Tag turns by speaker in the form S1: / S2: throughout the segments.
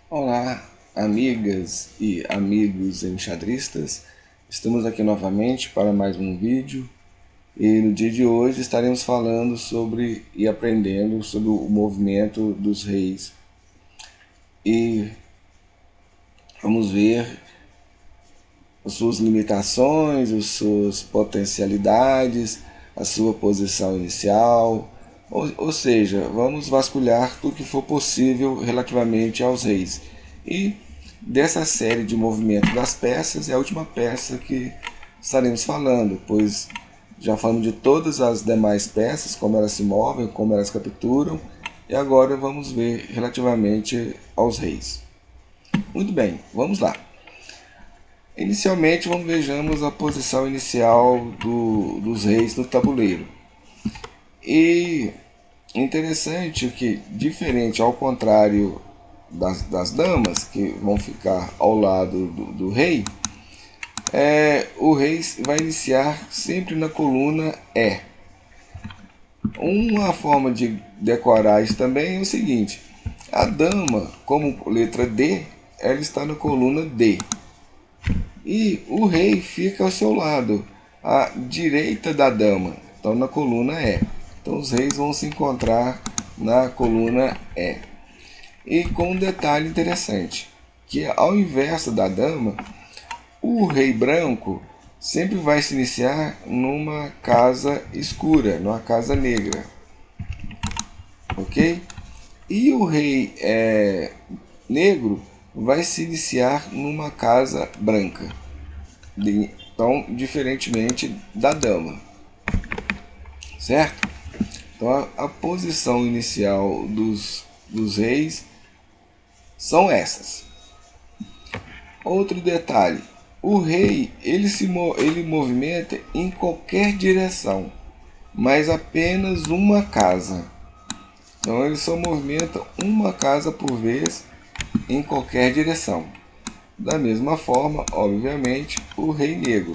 S1: Olá, amigas e amigos enxadristas. Estamos aqui novamente para mais um vídeo e no dia de hoje estaremos falando sobre e aprendendo sobre o movimento dos reis e vamos ver as suas limitações, as suas potencialidades, a sua posição inicial, ou seja, vamos vasculhar tudo que for possível relativamente aos reis. E dessa série de movimento das peças é a última peça que estaremos falando, pois já falamos de todas as demais peças, como elas se movem, como elas capturam, e agora vamos ver relativamente aos reis. Muito bem, vamos lá. Inicialmente, vejamos a posição inicial dos reis no tabuleiro. E interessante que, diferente ao contrário das damas, que vão ficar ao lado do rei, o rei vai iniciar sempre na coluna E. Uma forma de decorar isso também é o seguinte: a dama, como letra D, ela está na coluna D. E o rei fica ao seu lado, à direita da dama, então na coluna E. Então os reis vão se encontrar na coluna E. E com um detalhe interessante, que ao inverso da dama, o rei branco sempre vai se iniciar numa casa escura, numa casa negra. Ok? E o rei negro vai se iniciar numa casa branca. Então, diferentemente da dama, certo? Então, a posição inicial dos reis são essas. Outro detalhe: o rei ele movimenta em qualquer direção, mas apenas uma casa. Então, ele só movimenta uma casa por vez em qualquer direção. Da mesma forma, obviamente, o rei negro.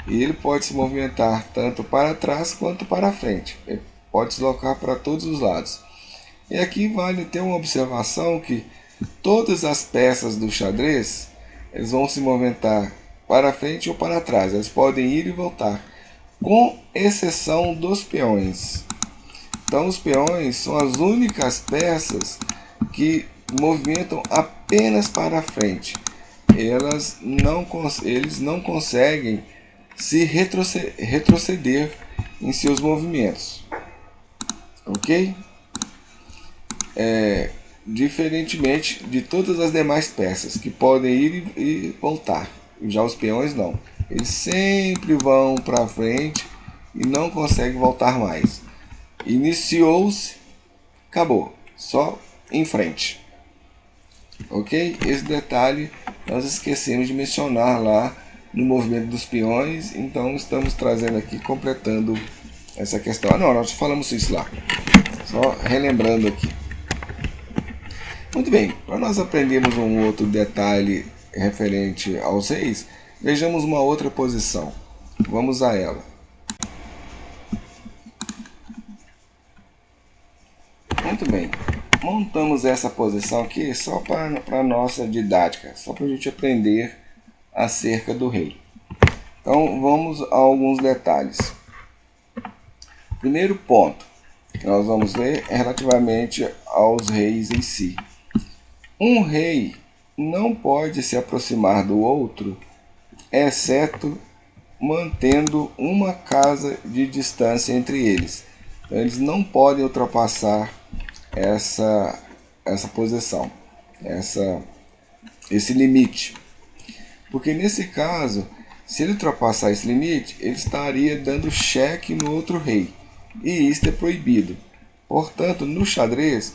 S1: E ele pode se movimentar tanto para trás quanto para frente. Ele pode se deslocar para todos os lados. E aqui vale ter uma observação que todas as peças do xadrez eles vão se movimentar para frente ou para trás. Eles podem ir e voltar, com exceção dos peões. Então os peões são as únicas peças que movimentam apenas para frente. Eles não conseguem se retroceder em seus movimentos, ok? Diferentemente de todas as demais peças que podem ir e voltar, já os peões não, eles sempre vão para frente e não conseguem voltar mais. Iniciou-se, acabou, só em frente, ok? Esse detalhe nós esquecemos de mencionar lá no movimento dos peões, então estamos trazendo aqui, completando essa questão. Não, nós falamos isso lá, só relembrando aqui. Muito bem, para nós aprendermos um outro detalhe referente aos reis, vejamos uma outra posição. Vamos a ela. Muito bem, montamos essa posição aqui só para a nossa didática, só para a gente aprender acerca do rei. Então vamos a alguns detalhes. Primeiro ponto que nós vamos ver é relativamente aos reis em si. Um rei não pode se aproximar do outro, exceto mantendo uma casa de distância entre eles. Então, eles não podem ultrapassar essa posição, esse limite. Porque nesse caso, se ele ultrapassar esse limite, ele estaria dando cheque no outro rei. E isso é proibido. Portanto, no xadrez,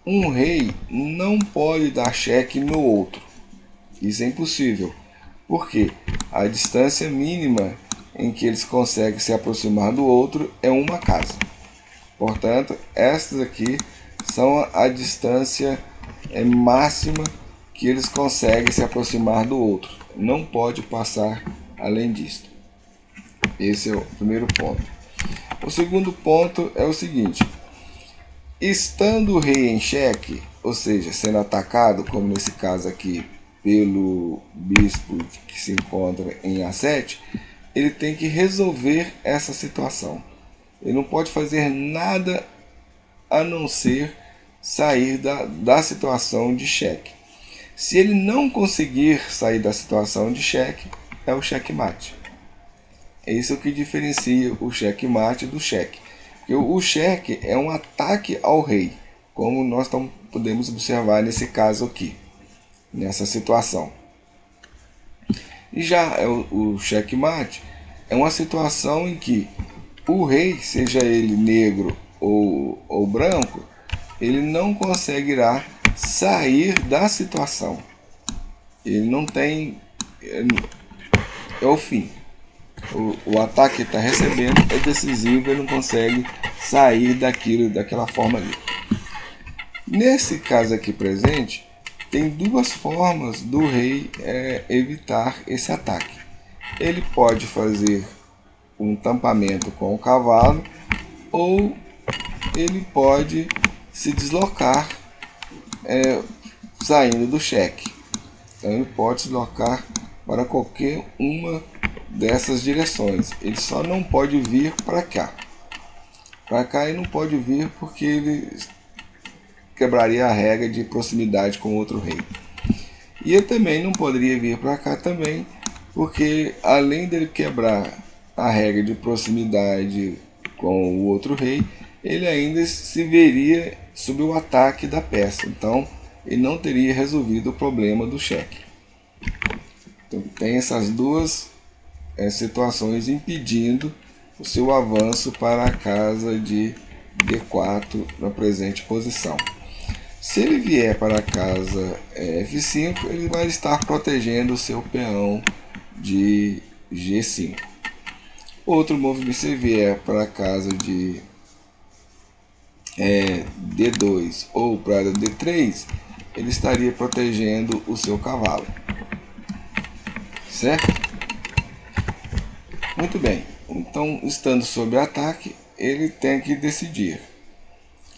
S1: um rei não pode dar cheque no outro. Isso é impossível. Porque a distância mínima em que eles conseguem se aproximar do outro é uma casa. Portanto, estas aqui são a distância máxima que eles conseguem se aproximar do outro. Não pode passar além disto. Esse é o primeiro ponto. O segundo ponto é o seguinte: Estando o rei em xeque, ou seja, sendo atacado, como nesse caso aqui, pelo bispo que se encontra em A7, ele tem que resolver essa situação. Ele não pode fazer nada a não ser sair da situação de xeque. Se ele não conseguir sair da situação de xeque, é o xeque-mate. É isso que diferencia o xeque-mate do xeque. O xeque é um ataque ao rei, como nós podemos observar nesse caso aqui, nessa situação. E já o xeque-mate é uma situação em que o rei, seja ele negro ou branco, ele não conseguirá sair da situação. Ele não tem... É o fim. O ataque que está recebendo é decisivo, ele não consegue sair daquela forma ali. Nesse caso aqui presente, tem duas formas do rei evitar esse ataque. Ele pode fazer um tampamento com o cavalo, ou ele pode se deslocar saindo do xeque. Então ele pode se deslocar para qualquer uma dessas direções. Ele só não pode vir para cá. Para cá ele não pode vir porque ele quebraria a regra de proximidade com outro rei. E ele também não poderia vir para cá também, porque além dele quebrar a regra de proximidade com o outro rei, ele ainda se veria sob o ataque da peça. Então ele não teria resolvido o problema do xeque. Então tem essas duas situações impedindo o seu avanço para a casa de D4 na presente posição. Se ele vier para a casa F5, ele vai estar protegendo o seu peão de G5. Outro movimento, se vier para a casa de D2 ou para D3, ele estaria protegendo o seu cavalo. Certo? Muito bem, então estando sob ataque, ele tem que decidir.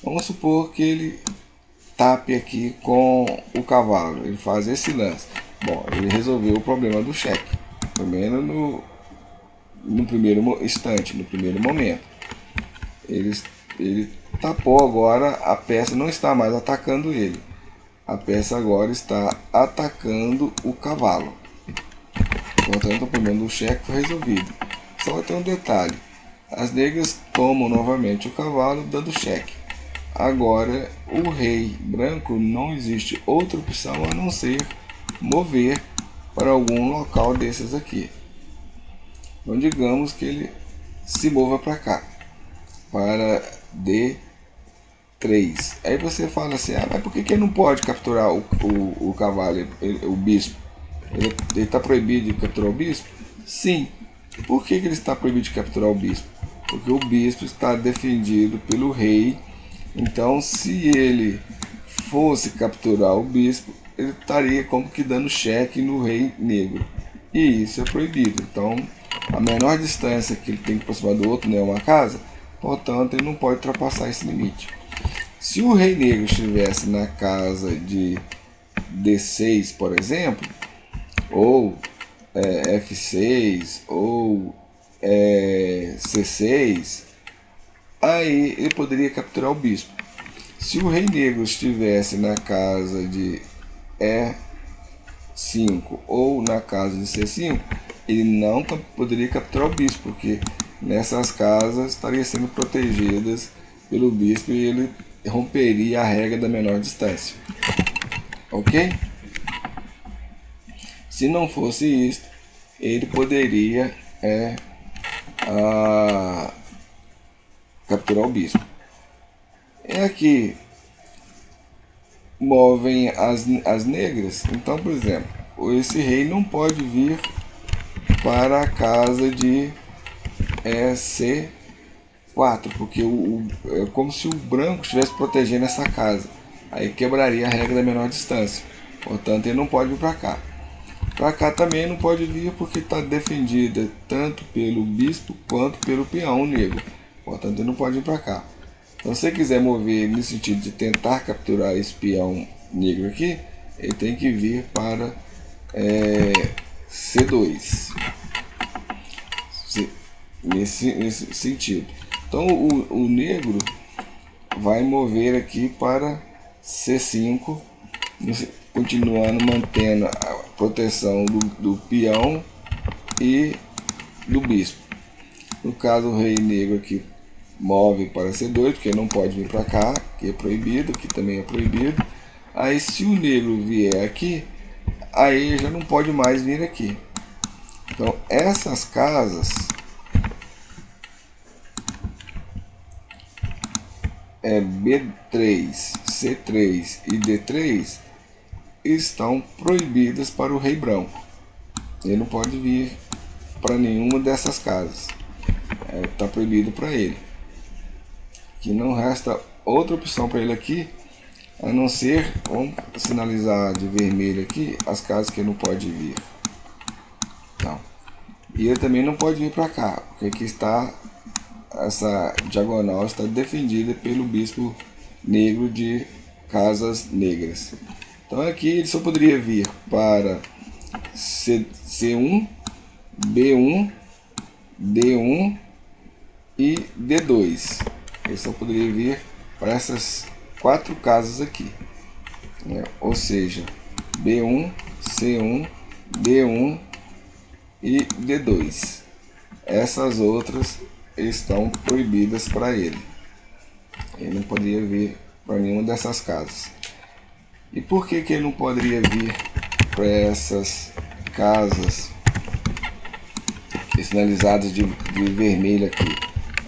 S1: Vamos supor que ele tape aqui com o cavalo, ele faz esse lance. Bom, ele resolveu o problema do xeque, pelo menos no primeiro instante, no primeiro momento. Ele tapou agora, a peça não está mais atacando ele. A peça agora está atacando o cavalo. Portanto, o problema do xeque foi resolvido. Só tem um detalhe: as negras tomam novamente o cavalo, dando xeque. Agora, o rei branco, não existe outra opção a não ser mover para algum local desses aqui. Então, digamos que ele se mova para cá, para D3. Aí você fala assim: mas por que ele não pode capturar o cavalo, o bispo? Ele está proibido de capturar o bispo? Sim. Por que ele está proibido de capturar o bispo? Porque o bispo está defendido pelo rei. Então, se ele fosse capturar o bispo, ele estaria como que dando cheque no rei negro. E isso é proibido. Então, a menor distância que ele tem que aproximar do outro não é uma casa, portanto, ele não pode ultrapassar esse limite. Se o rei negro estivesse na casa de D6, por exemplo, ou F6 ou C6, aí ele poderia capturar o bispo. Se o rei negro estivesse na casa de E5 ou na casa de C5, ele não poderia capturar o bispo, porque nessas casas estariam sendo protegidas pelo bispo e ele romperia a regra da menor distância. Ok? Se não fosse isso, ele poderia capturar o bispo. É aqui movem as negras. Então, por exemplo, esse rei não pode vir para a casa de C4, porque é como se o branco estivesse protegendo essa casa. Aí quebraria a regra da menor distância. Portanto, ele não pode vir para cá. Para cá também não pode vir porque está defendida tanto pelo bispo quanto pelo peão negro. Portanto, ele não pode vir para cá. Então, se você quiser mover no sentido de tentar capturar esse peão negro aqui, ele tem que vir para C2, nesse sentido. Então o negro vai mover aqui para C5, continuando mantendo a proteção do peão e do bispo. No caso, o rei negro aqui move para C2, porque não pode vir para cá, que é proibido, que também é proibido. Aí se o negro vier aqui, aí já não pode mais vir aqui. Então essas casas B3, C3 e D3 estão proibidas para o rei branco. Ele não pode vir para nenhuma dessas casas. Está proibido para ele. Que não resta outra opção para ele aqui, a não ser, vamos sinalizar de vermelho aqui, as casas que ele não pode vir. Não. E ele também não pode vir para cá, porque aqui está, essa diagonal está defendida pelo bispo negro de casas negras. Então aqui ele só poderia vir para C1, B1, D1 e D2. Ele só poderia vir para essas 4 casas aqui, né? Ou seja, B1, C1, D1 e D2. Essas outras estão proibidas para ele. Ele não poderia vir para nenhuma dessas casas. E por que ele não poderia vir para essas casas sinalizadas de vermelho aqui?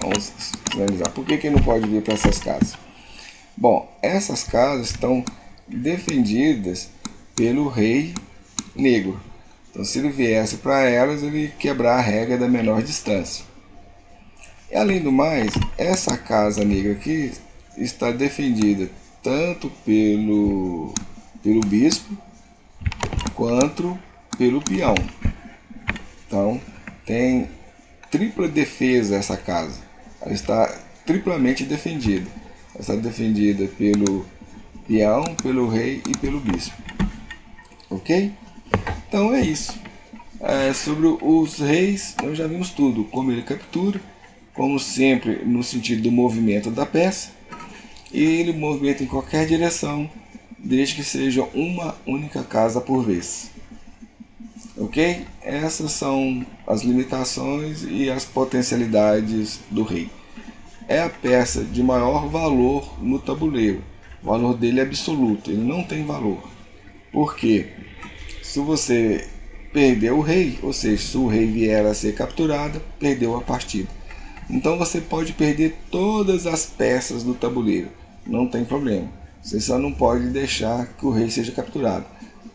S1: Vamos sinalizar. Por que ele não pode vir para essas casas? Bom, essas casas estão defendidas pelo rei negro. Então, se ele viesse para elas, ele ia quebrar a regra da menor distância. E, além do mais, essa casa negra aqui está defendida tanto pelo bispo quanto pelo peão. Então, tem tripla defesa essa casa. Ela está triplamente defendida. Ela está defendida pelo peão, pelo rei e pelo bispo. Ok? Então é isso. Sobre os reis, nós já vimos tudo. Como ele captura, como sempre, no sentido do movimento da peça. E ele movimenta em qualquer direção, desde que seja uma única casa por vez. Ok? Essas são as limitações e as potencialidades do rei. É a peça de maior valor no tabuleiro. O valor dele é absoluto, ele não tem valor. Por quê? Se você perder o rei, ou seja, se o rei vier a ser capturado, perdeu a partida. Então você pode perder todas as peças do tabuleiro, não tem problema. Você só não pode deixar que o rei seja capturado.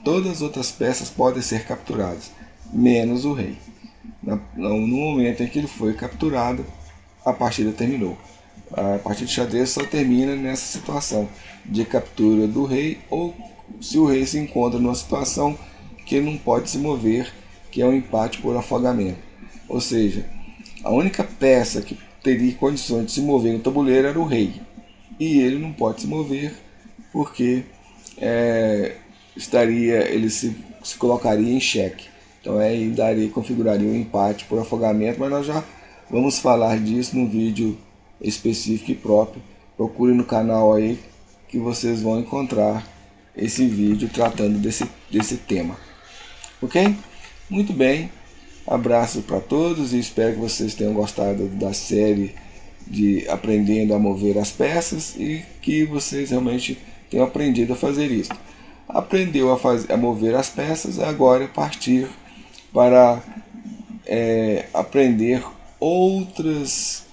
S1: Todas as outras peças podem ser capturadas, menos o rei. No momento em que ele foi capturado, a partida terminou. A partida de xadrez só termina nessa situação de captura do rei, ou se o rei se encontra numa situação que ele não pode se mover, que é um empate por afogamento. Ou seja, a única peça que teria condições de se mover no tabuleiro era o rei. E ele não pode se mover porque ele se colocaria em xeque. Então aí configuraria um empate por afogamento, mas nós já vamos falar disso num vídeo específico e próprio. Procure no canal aí que vocês vão encontrar esse vídeo tratando desse tema. Ok? Muito bem. Abraço para todos e espero que vocês tenham gostado da série de aprendendo a mover as peças e que vocês realmente tenham aprendido a fazer isso. Aprendeu a mover as peças, agora é partir para aprender outras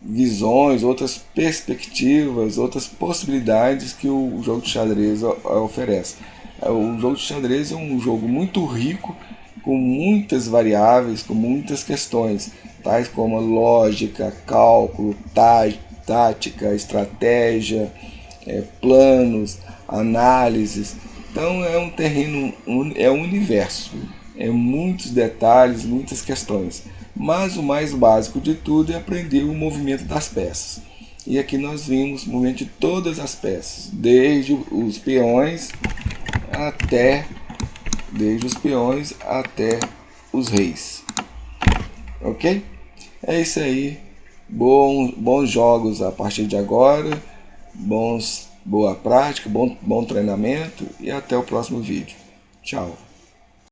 S1: visões, outras perspectivas, outras possibilidades que o jogo de xadrez oferece. O jogo de xadrez é um jogo muito rico, com muitas variáveis, com muitas questões, tais como lógica, cálculo, tática, estratégia, planos, análises. Então é um terreno, é um universo, muitos detalhes, muitas questões. Mas o mais básico de tudo é aprender o movimento das peças. E aqui nós vimos o movimento de todas as peças, desde os peões até os reis. Ok? É isso aí. Bons jogos a partir de agora. Boa prática, bom treinamento. E até o próximo vídeo. Tchau.